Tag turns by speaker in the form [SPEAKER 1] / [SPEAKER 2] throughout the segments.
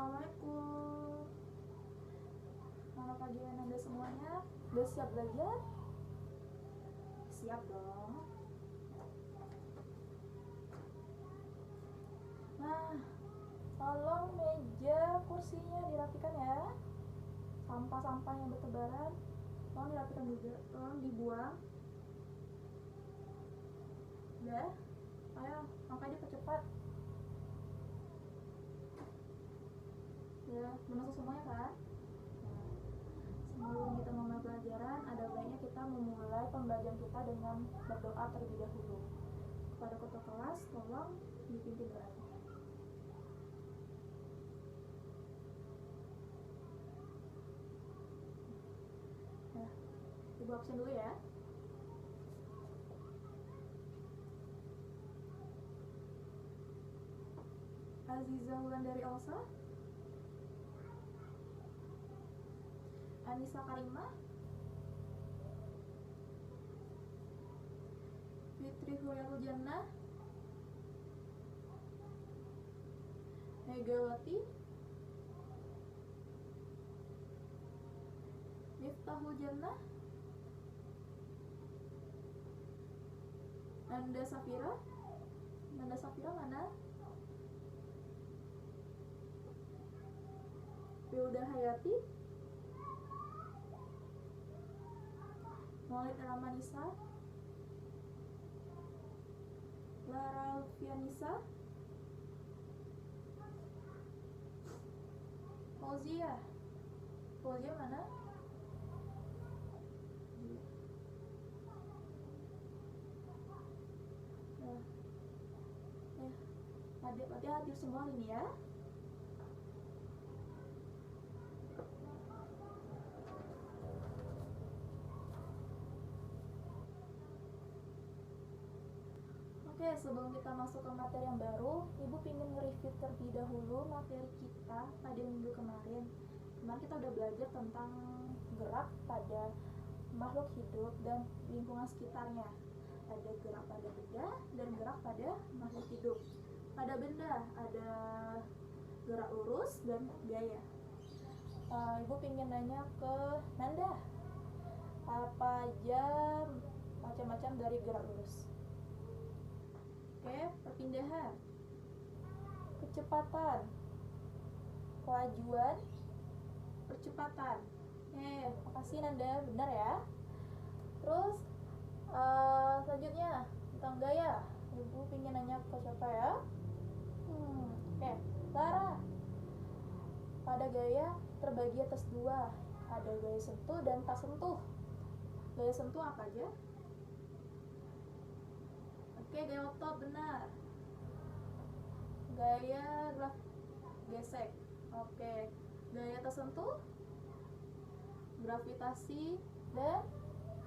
[SPEAKER 1] Assalamualaikum. Selamat pagi Anda semuanya. Udah siap belajar? Siap dong. Nah, tolong meja kursinya dirapikan ya. Sampah-sampah yang bertebaran tolong dirapikan juga, tolong dibuang. Udah, ayo makanya dipercepat. Ya, udah masuk semuanya kan? Sebelum kita memulai pelajaran, ada baiknya kita memulai pembelajaran kita dengan berdoa terlebih dahulu. Kepada ketua kelas, tolong dipimpin doanya. Nah, Ibu absen dulu ya. Aziza Wulandari Elsa, Anissa Karimah, Fitri Huryatul Jannah, Megawati, Miftahul Jannah, Nanda Safira. Nanda Safira mana? Wilda Hayati, Maulid Ramanisa, Lara Lutfianisa, Fauzia. Fauzia mana? Adik hadir semua ini ya. Oke, sebelum kita masuk ke materi yang baru, Ibu ingin nge-review terlebih dahulu materi kita pada minggu kemarin. Kemarin kita udah belajar tentang gerak pada makhluk hidup dan lingkungan sekitarnya. Ada gerak pada benda dan gerak pada makhluk hidup. Pada benda ada gerak lurus dan gaya. Ibu ingin nanya ke Nanda, apa aja macam-macam dari gerak lurus? Oke, perpindahan, kecepatan, kelajuan, percepatan. Makasih Nanda, benar ya. Terus selanjutnya tentang gaya. Ibu ingin nanya ke siapa ya? Oke, Lara. Pada gaya terbagi atas dua, ada gaya sentuh dan tak sentuh. Gaya sentuh apa aja? Oke, gaya otot benar. Gaya gerak gesek. Oke, gaya tersentuh, gravitasi, dan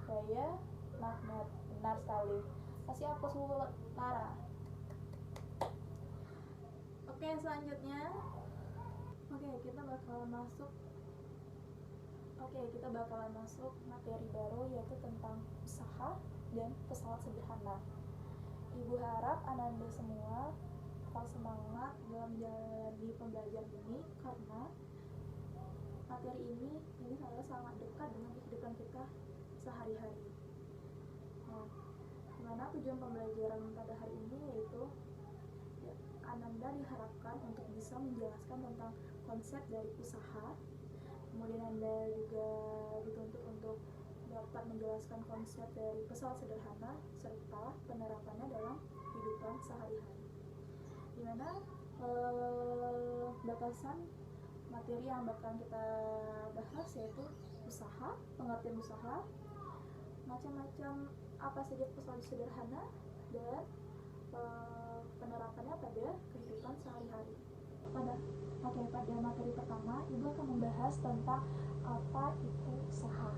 [SPEAKER 1] gaya magnet. Benar sekali. Kasih hapus dulu Lara. Oke, selanjutnya kita bakalan masuk materi baru, yaitu tentang usaha dan pesawat sederhana. Ibu harap Ananda semua tetap semangat dalam menjalani pembelajaran ini, karena materi ini adalah sangat dekat dengan kehidupan kita sehari-hari. Nah, dimana tujuan pembelajaran pada hari ini yaitu Ananda diharapkan untuk bisa menjelaskan tentang konsep dari usaha. Kemudian Anda juga dituntut untuk dapat menjelaskan konsep dari pesawat sederhana serta penerapannya dalam kehidupan sehari-hari. Dimana batasan materi yang bakal kita bahas yaitu usaha, pengertian usaha, macam-macam apa saja pesawat sederhana, dan penerapannya pada kehidupan sehari-hari. Pada materi pertama, Ibu akan membahas tentang apa itu usaha.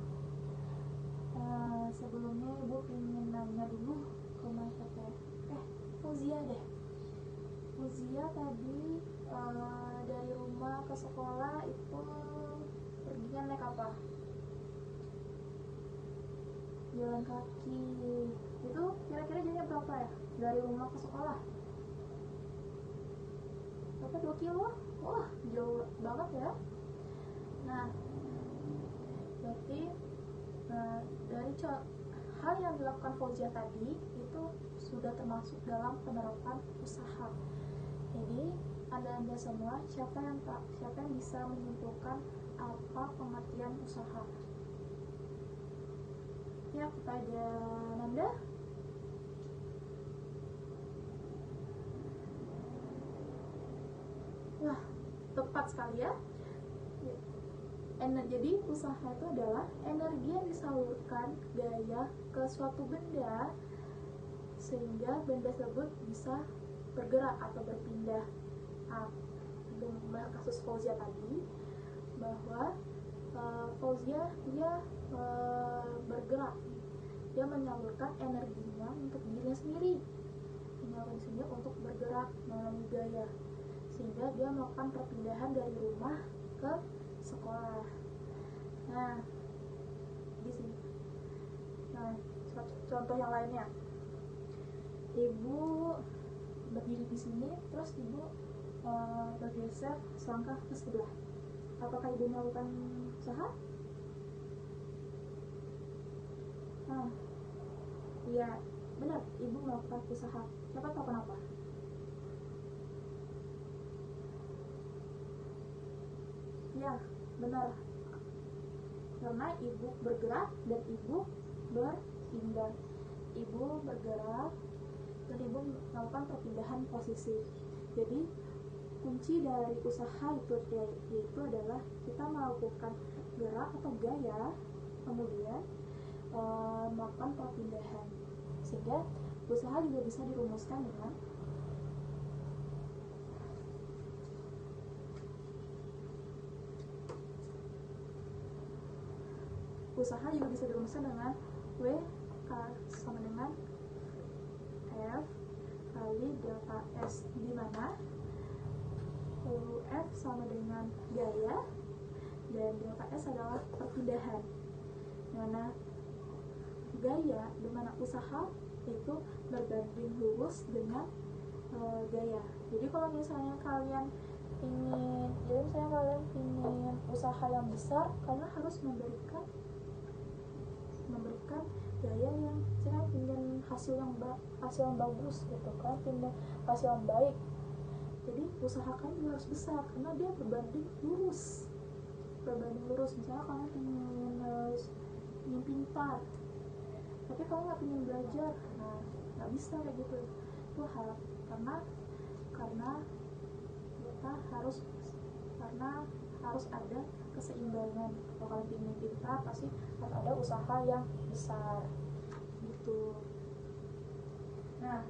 [SPEAKER 1] Sebelumnya Ibu ingin nanya dulu ke Fauzia deh. Fauzia tadi dari rumah ke sekolah itu perginya naik apa? Jalan kaki. Itu kira-kira jamnya berapa ya? Dari rumah ke sekolah? berapa, 2 kilo? Wah, jauh banget ya. Nah, berarti dari hal yang dilakukan Fauzia tadi itu sudah termasuk dalam penerapan usaha. Jadi anda semua, siapa yang bisa menyimpulkan apa pengertian usaha? Ya, kepada Nanda. Wah, tepat sekali ya. Jadi usaha itu adalah energi yang disalurkan gaya ke suatu benda sehingga benda tersebut bisa bergerak atau berpindah. Dengan kasus Fauzia tadi, bahwa Fauzia dia bergerak, dia menyalurkan energinya untuk dirinya sendiri, untuk bergerak melalui gaya, sehingga dia melakukan perpindahan dari rumah ke sekolah. Nah, di sini. Nah, contoh yang lainnya, ibu berdiri di sini, terus ibu bergeser selangkah ke sebelah. Apakah ibu melakukan usaha? Nah, iya, benar, ibu melakukan usaha. Siapa tahu kenapa? Ya, benar. Karena ibu bergerak dan ibu berpindah. Ibu bergerak dan ibu melakukan perpindahan posisi. Jadi kunci dari usaha itu yaitu adalah kita melakukan gerak atau gaya, kemudian melakukan perpindahan, sehingga usaha juga bisa dirumuskan dengan W sama dengan F kali delta S, di mana F sama dengan gaya dan delta S adalah perpindahan, dimana gaya, dimana usaha itu berbanding lurus dengan gaya. Jadi kalau misalnya kalian ingin usaha yang besar, kalian harus memberikan gaya yang ingin hasil yang bagus gitu kan, ingin hasil yang baik. Jadi usahakan juga harus besar karena dia berbanding lurus. Misalnya kalian ingin pintar, tapi kalau nggak ingin belajar, nah nggak bisa kayak gitu. Itu hal karena kita harus ada keseimbangan. Kalau kalian ingin pintar, pasti harus ada usaha yang besar gitu. Nah,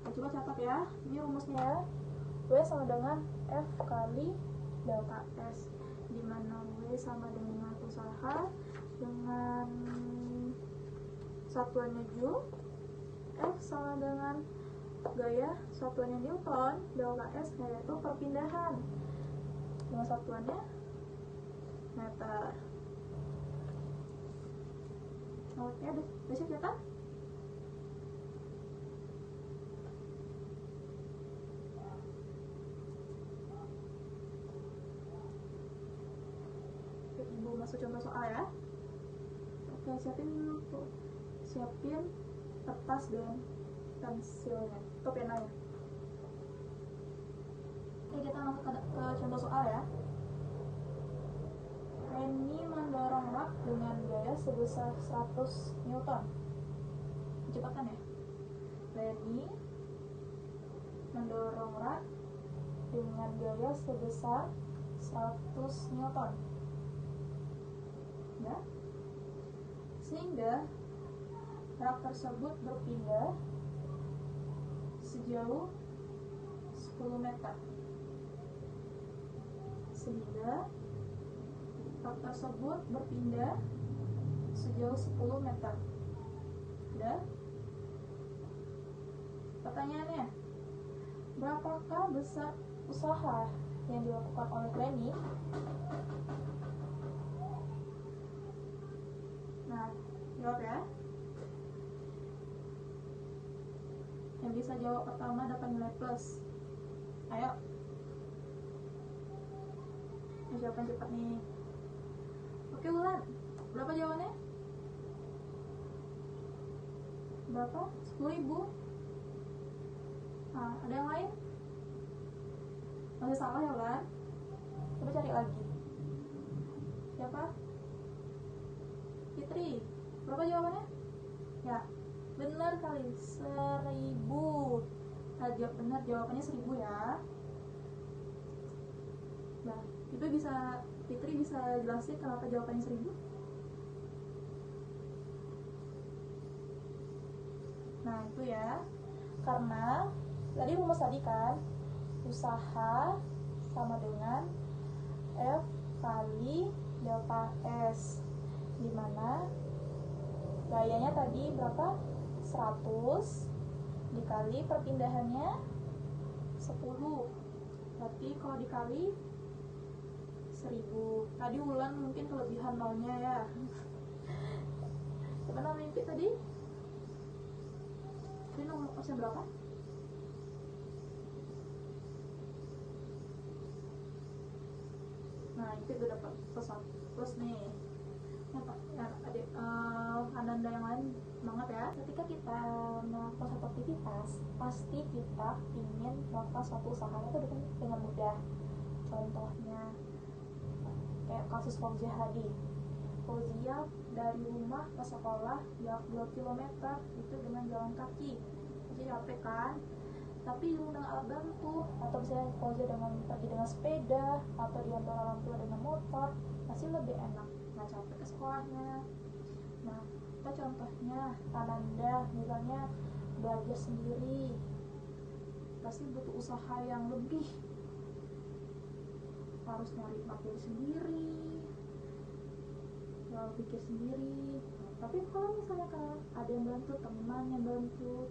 [SPEAKER 1] coba catat ya, ini rumusnya ya. W sama dengan F kali delta S, dimana W sama dengan usaha dengan satuannya Joule, F sama dengan gaya, satuannya Newton, delta S yaitu perpindahan dengan satuannya meter. Oke, udah siap catat? Ibu masuk contoh soal ya. Oke, siapin kertas dan pensilnya atau penanya. Oke, kita masuk ke contoh soal ya. Reni mendorong rak dengan gaya sebesar 100 Newton. Cepatkan ya. Reni mendorong rak dengan gaya sebesar 100 Newton. Ya. Sehingga rak tersebut berpindah sejauh 10 meter. Udah? Pertanyaannya, berapakah besar usaha yang dilakukan oleh Reni? Nah, jawab ya. Yang bisa jawab pertama dapat nilai plus. Ayo. Siapa yang cepat nih? Oke Wulan, berapa jawabannya? Berapa? 10.000. Nah, ada yang lain? Masih salah ya Wulan? Coba cari lagi. Siapa? Fitri. Berapa jawabannya? Ya, benar kali, 1.000. Nah, benar jawabannya 1.000 ya. Nah, itu bisa Fitri bisa jelasin kenapa jawabannya 1.000? Nah, itu ya. Karena tadi rumus tadi kan, usaha sama dengan F kali delta S, dimana gayanya tadi berapa? 100 dikali perpindahannya 10. Berarti kalau dikali 1.000. Tadi Wulan mungkin kelebihan nolnya ya. Coba nol mimpi tadi? Ini nomor kosnya berapa? Nah, itu udah dapat plus nih. Ya, adik Ananda yang lain semangat ya. Ketika kita melakukan satu aktivitas, pasti kita ingin melakukan suatu usaha itu dengan mudah. Contohnya kayak kasus Fauzia tadi. Fauzia dari rumah ke sekolah ya 2 km itu dengan jalan kaki. Jadi capek kan? Tapi dengan alat bantu, atau misalnya Fauzia pergi dengan sepeda atau diantar orang tua dengan motor, pasti lebih enak, nggak capek ke sekolahnya. Nah, kita contohnya Ananda misalnya belajar sendiri, pasti butuh usaha yang lebih, harus nyari materi sendiri, lalu pikir sendiri. Tapi kalau misalnya kan ada yang bantu,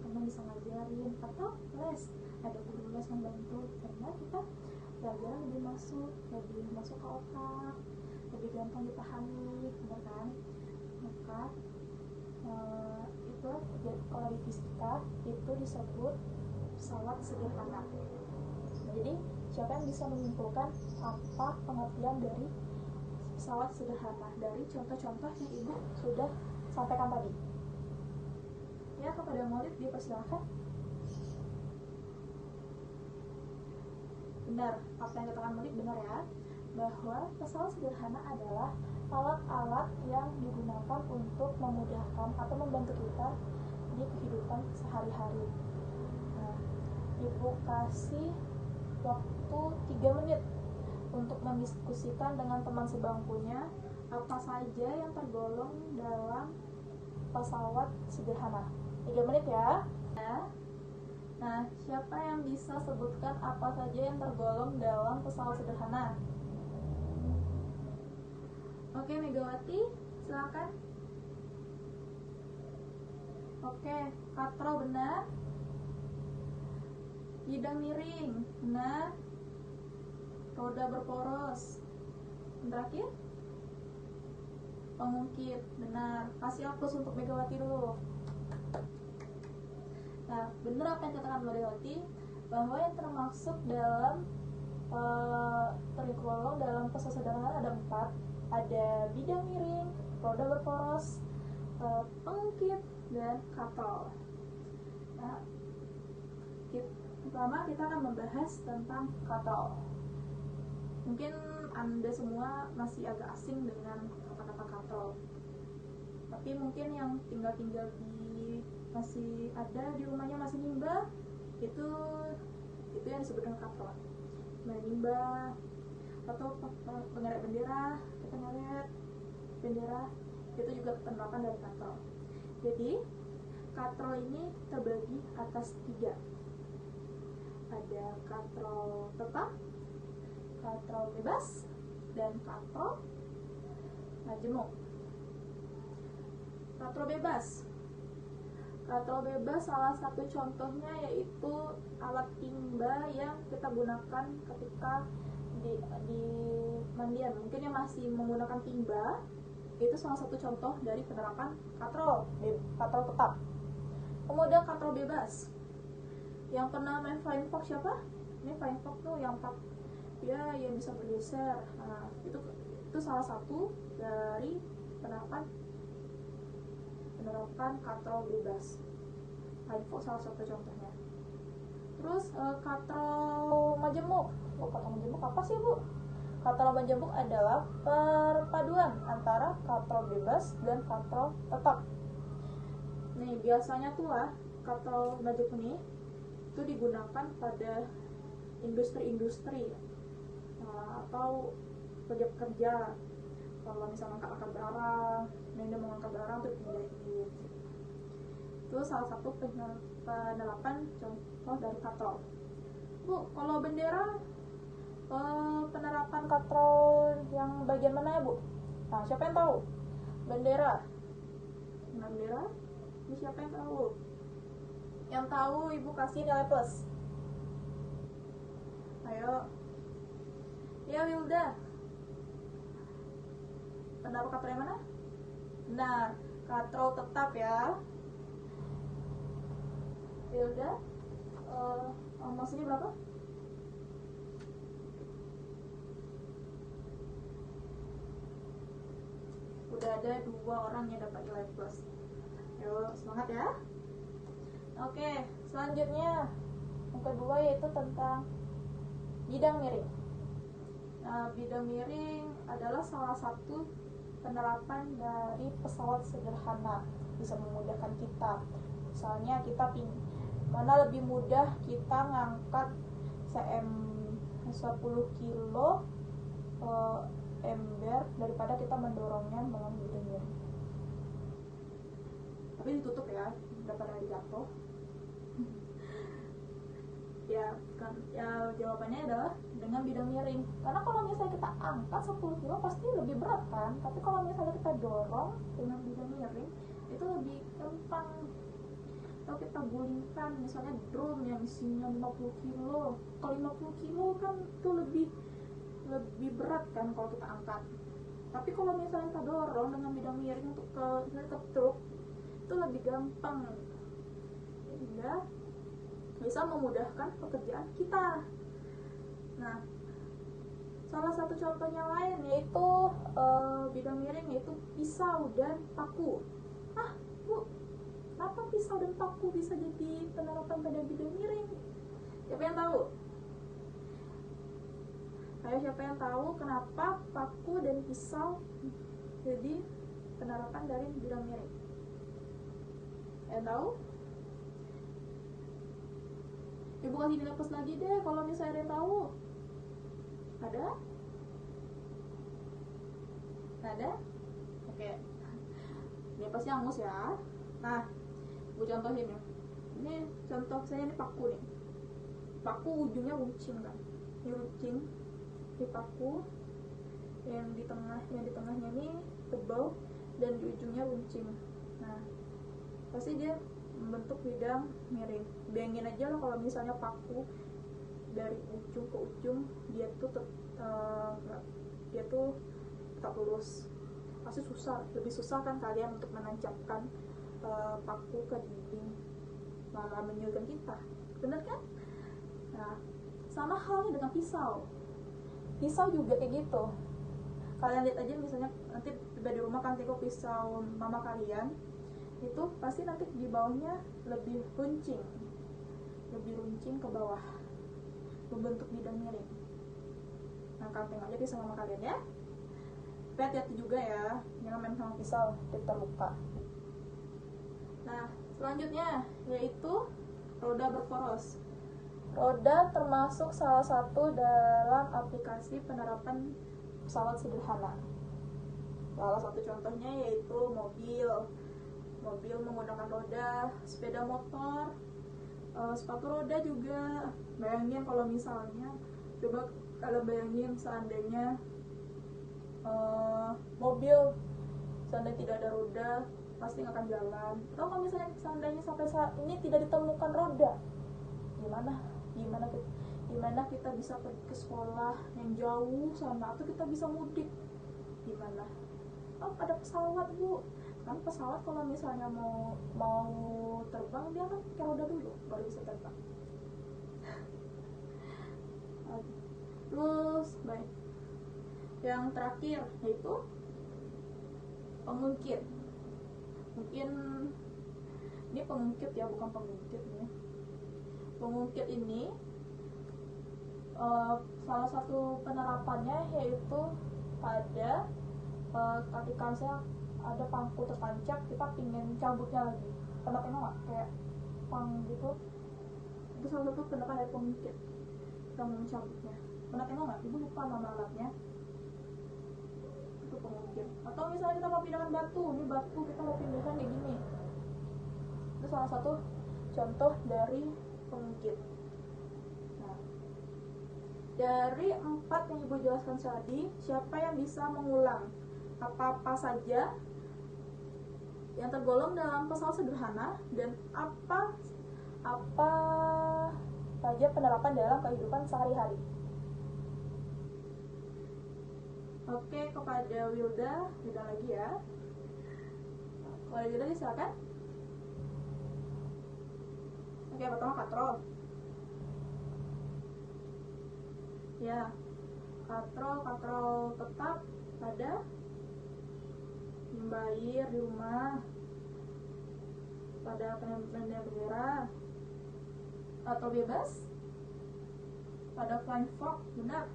[SPEAKER 1] teman bisa ngajarin, atau les, ada guru les yang bantu, karena kita belajar lebih masuk ke otak, lebih gampang dipahami, benar kan? Maka itu kalau di fisika itu disebut pesawat sederhana. Jadi siapa yang bisa menyimpulkan apa pengertian dari pesawat sederhana dari contoh-contoh yang ibu sudah sampaikan tadi? Ya, kepada Maulid dipersilakan. Benar, apa yang dikatakan Maulid benar ya, bahwa pesawat sederhana adalah alat-alat yang digunakan untuk memudahkan atau membantu kita di kehidupan sehari-hari. Nah, ibu kasih waktu 3 menit untuk mendiskusikan dengan teman sebangkunya apa saja yang tergolong dalam pesawat sederhana. 3 menit ya. Nah, siapa yang bisa sebutkan apa saja yang tergolong dalam pesawat sederhana? Oke, Megawati, silakan. Oke, katrol benar. Bidang miring benar. Roda berporos. Yang terakhir, pengungkit benar. Kasih aplaus untuk Megawati dulu. Nah, benar apa yang dikatakan Megawati, bahwa yang termasuk dalam tergolong dalam pesawat sederhana ada 4. Ada bidang miring, roda berporos, pengungkit, dan katrol. Nah, pertama kita akan membahas tentang katrol. Mungkin Anda semua masih agak asing dengan kata-kata katrol, tapi mungkin yang tinggal di masih ada di rumahnya masih nimba, itu yang disebutkan katrol. Menimba atau pengerek bendera, kita ngeliat bendera, itu juga penerapan dari katrol. Jadi katrol ini terbagi atas 3. Ada katrol tetap, katrol bebas, dan katrol majemuk. Katrol bebas. Katrol bebas salah satu contohnya yaitu alat timba yang kita gunakan ketika di mandian. Mungkin yang masih menggunakan timba, itu salah satu contoh dari penerapan katrol tetap. Kemudian katrol bebas. Yang pernah main Flying Fox siapa? Ini flying fox tuh yang dia yang bisa bergeser. Nah, itu salah satu dari penerapan katrol bebas. Flying fox salah satu contohnya. Terus katrol majemuk. Katrol majemuk apa sih, Bu? Katrol majemuk adalah perpaduan antara katrol bebas dan katrol tetap. Nih, biasanya tuh katrol majemuk ini itu digunakan pada industri-industri atau pekerja. Kalau misalnya angkat barang, dia mau angkat barang tuh dipindahin. Itu salah satu penerapan contoh dari katrol. Bu, kalau bendera penerapan katrol yang bagian mana ya, Bu? Nah, siapa yang tahu? Bendera. Ini siapa yang tahu? Yang tahu Ibu kasih nilai plus. Ayo. Ya, Wilda. Pendapat katrol yang mana? Nah, katrol tetap ya. Wilda, maksudnya berapa? Udah ada 2 orang yang dapat nilai plus. Ayo, semangat ya. Oke, selanjutnya yang kedua yaitu tentang bidang miring. Nah, bidang miring adalah salah satu penerapan dari pesawat sederhana, bisa memudahkan kita. Misalnya kita mana lebih mudah kita ngangkat CM10 kilo ember daripada kita mendorongnya dengan bidang miring. Tapi ditutup ya, daripada jatuh. Ya jawabannya adalah dengan bidang miring. Karena kalau misalnya kita angkat 10 kilo pasti lebih berat kan. Tapi kalau misalnya kita dorong dengan bidang miring itu lebih gampang. Kalau kita gulingkan misalnya drum yang isinya 50 kilo, kalau 50 kilo kan itu lebih berat kan kalau kita angkat. Tapi kalau misalnya kita dorong dengan bidang miring untuk ke truk itu lebih gampang, sehingga bisa memudahkan pekerjaan kita. Nah, salah satu contohnya lain yaitu bidang miring yaitu pisau dan paku. Bu, kenapa pisau dan paku bisa jadi penerapan pada bidang miring? Siapa yang tahu? Ayo, siapa yang tahu kenapa paku dan pisau jadi penerapan dari bidang miring? Yang tahu? Ibu kasih nilai plus lagi deh kalau misalnya ada yang tahu. Ada? Ada? Oke. Ini pasti angus ya. Nah, gue contohin ya. Ini contoh saya, ini paku nih. Paku ujungnya runcing kan. Ini runcing di paku, yang di tengahnya ini tebal dan di ujungnya runcing. Nah, pasti dia membentuk bidang miring. Bayangin aja loh kalau misalnya paku dari ujung ke ujung dia tuh tetap lurus. Pasti lebih susah kan kalian untuk menancapkan paku ke dinding, malah menyulitkan kita, bener kan? Nah, sama halnya dengan pisau juga kayak gitu. Kalian lihat aja misalnya nanti tiba di rumah kan tengok pisau mama kalian, itu pasti nanti di bawahnya lebih runcing ke bawah, membentuk bidang miring. Nah, kalian tengok aja pisau mama kalian ya. Tapi hati-hati juga ya, jangan main sama pisau, dia terluka. Nah, selanjutnya yaitu roda berporos. Roda termasuk salah satu dalam aplikasi penerapan pesawat sederhana. Salah satu contohnya yaitu mobil menggunakan roda, sepeda motor, sepatu roda juga. Bayangin kalau misalnya, coba kalau bayangin seandainya mobil seandainya tidak ada roda, pasti nggak akan jalan. Atau kalau misalnya seandainya sampai saat ini tidak ditemukan roda, gimana kita bisa pergi ke sekolah yang jauh sana, atau kita bisa mudik gimana? Ada pesawat, Bu. Kan pesawat kalau misalnya mau terbang dia kan pakai roda dulu baru bisa terbang. Terus baik. Yang terakhir yaitu pengungkit. Mungkin ini pengungkit ya, bukan pengungkit nih. Pengungkit ini salah satu penerapannya yaitu pada ketika misalnya ada paku tertancap, kita pingin cabutnya lagi. Pernah tengok nggak kayak pang gitu? Itu salah satu penerapan dari pengungkit, kita mau mencabutnya. Pernah tengok nggak? Ibu lupa nama alatnya. Itu pengungkit. Atau misalnya kita mau pindahkan batu, ini batu kita mau pindahkan kayak gini. Itu salah satu contoh dari pengungkit. Nah, dari 4 yang ibu jelaskan tadi, siapa yang bisa mengulang apa-apa saja yang tergolong dalam pesawat sederhana dan apa saja penerapan dalam kehidupan sehari-hari? Oke, kepada Wilda lagi ya. Kepada Wilda silakan. Oke, pertama katrol. Ya, katrol tetap pada membayar di rumah, pada penanda bendera, atau bebas pada flying fox, benar,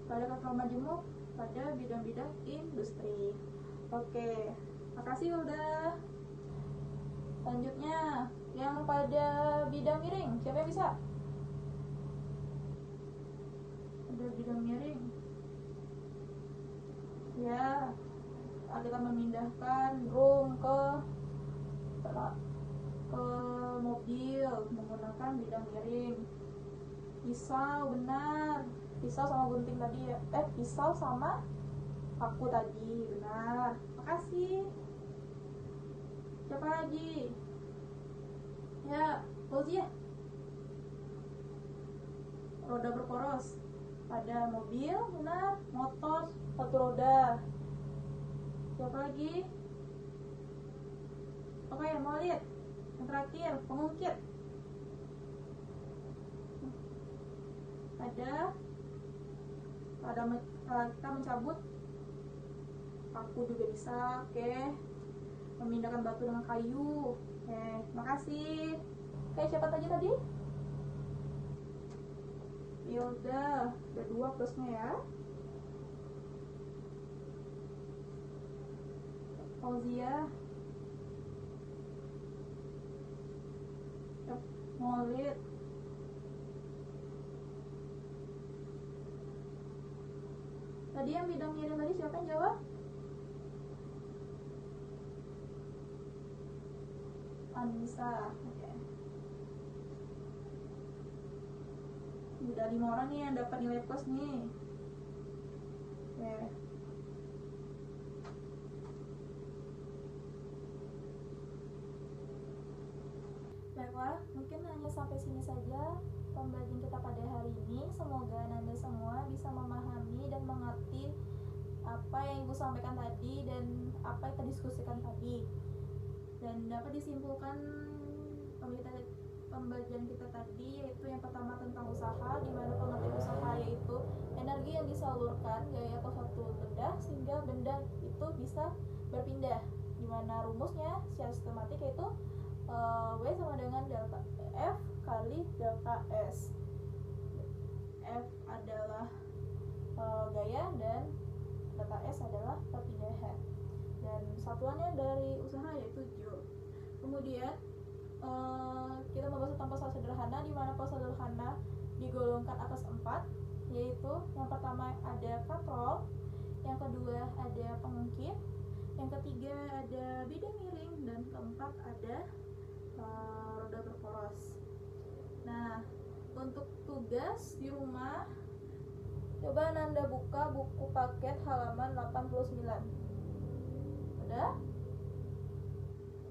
[SPEAKER 1] pada katrol majemuk, pada bidang-bidang industri. Oke, makasih udah. Selanjutnya yang pada bidang miring, siapa yang bisa? Ada bidang miring ya, kita memindahkan drum ke mobil menggunakan bidang miring. Pisau, benar, pisau sama gunting tadi ya, pisau sama paku tadi, benar, makasih. Siapa lagi? Ya, Fauzi ya. Roda berporos pada mobil, benar, motor satu roda. Siapa lagi? Oke, mau lihat yang terakhir, pengungkit. Ada kita mencabut paku juga bisa. Oke, memindahkan batu dengan kayu. Oke, makasih. Oke, siapa tadi? Ya udah, ada 2 plusnya ya. Fauzia, Maulid, tadi yang bidang miring tadi siapa yang jawab? Anissa. Oke. Udah 5 orang nih yang dapat nilai plus nih. Oke. Baiklah, mungkin hanya sampai sini saja pembelajaran kita pada hari ini. Semoga Anda semua bisa memahami dan mengerti apa yang Ibu sampaikan tadi dan apa yang kita diskusikan tadi, dan dapat disimpulkan pembelajaran kita tadi, yaitu yang pertama tentang usaha, di mana pengertian usaha yaitu energi yang disalurkan gaya ke suatu benda sehingga benda itu bisa berpindah, di mana rumusnya secara sistematik yaitu W sama dengan delta F kali delta S. F adalah gaya dan delta S adalah perpindahan, dan satuannya dari usaha yaitu joule. Kemudian kita membahas tentang pesawat sederhana, di mana pesawat sederhana digolongkan atas 4, yaitu yang pertama ada katrol, yang kedua ada pengungkit, yang ketiga ada bidang miring, dan keempat ada roda berporos. Nah, untuk tugas di rumah, coba Nanda buka buku paket halaman 89. Udah?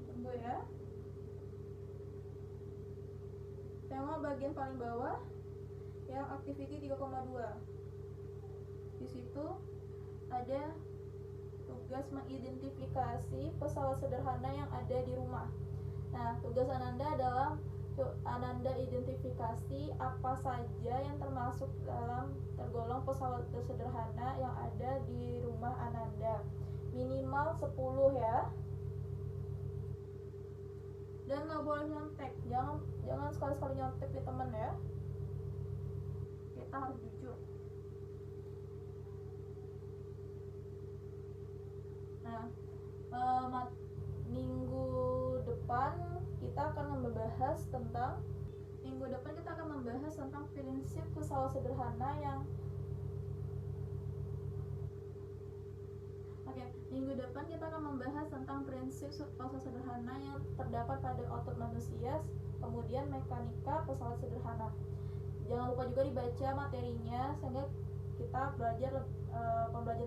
[SPEAKER 1] Tunggu ya. Tengok bagian paling bawah yang activity 3,2. Di situ ada tugas mengidentifikasi pesawat sederhana yang ada di rumah. Nah, tugas Ananda adalah Yuk, Ananda identifikasi apa saja yang tergolong pesawat sederhana yang ada di rumah Ananda. Minimal 10 ya. Dan nggak boleh nyontek, jangan sekali-sekali nyontek di temen ya. Kita harus jujur. Nah, minggu depan kita akan membahas tentang prinsip pesawat sederhana yang minggu depan kita akan membahas tentang prinsip pesawat sederhana yang terdapat pada otot manusia, kemudian mekanika pesawat sederhana. Jangan lupa juga dibaca materinya sehingga kita pembelajar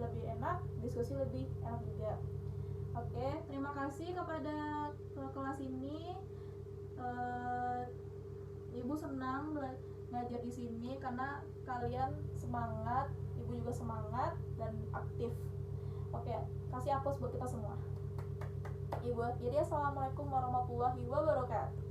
[SPEAKER 1] lebih enak, diskusi lebih enak juga. Oke, terima kasih kepada kelas ini. Ibu senang ngajar di sini karena kalian semangat, ibu juga semangat dan aktif. Oke, kasih aplaus buat kita semua. Ibu akhiri, assalamualaikum warahmatullahi wabarakatuh.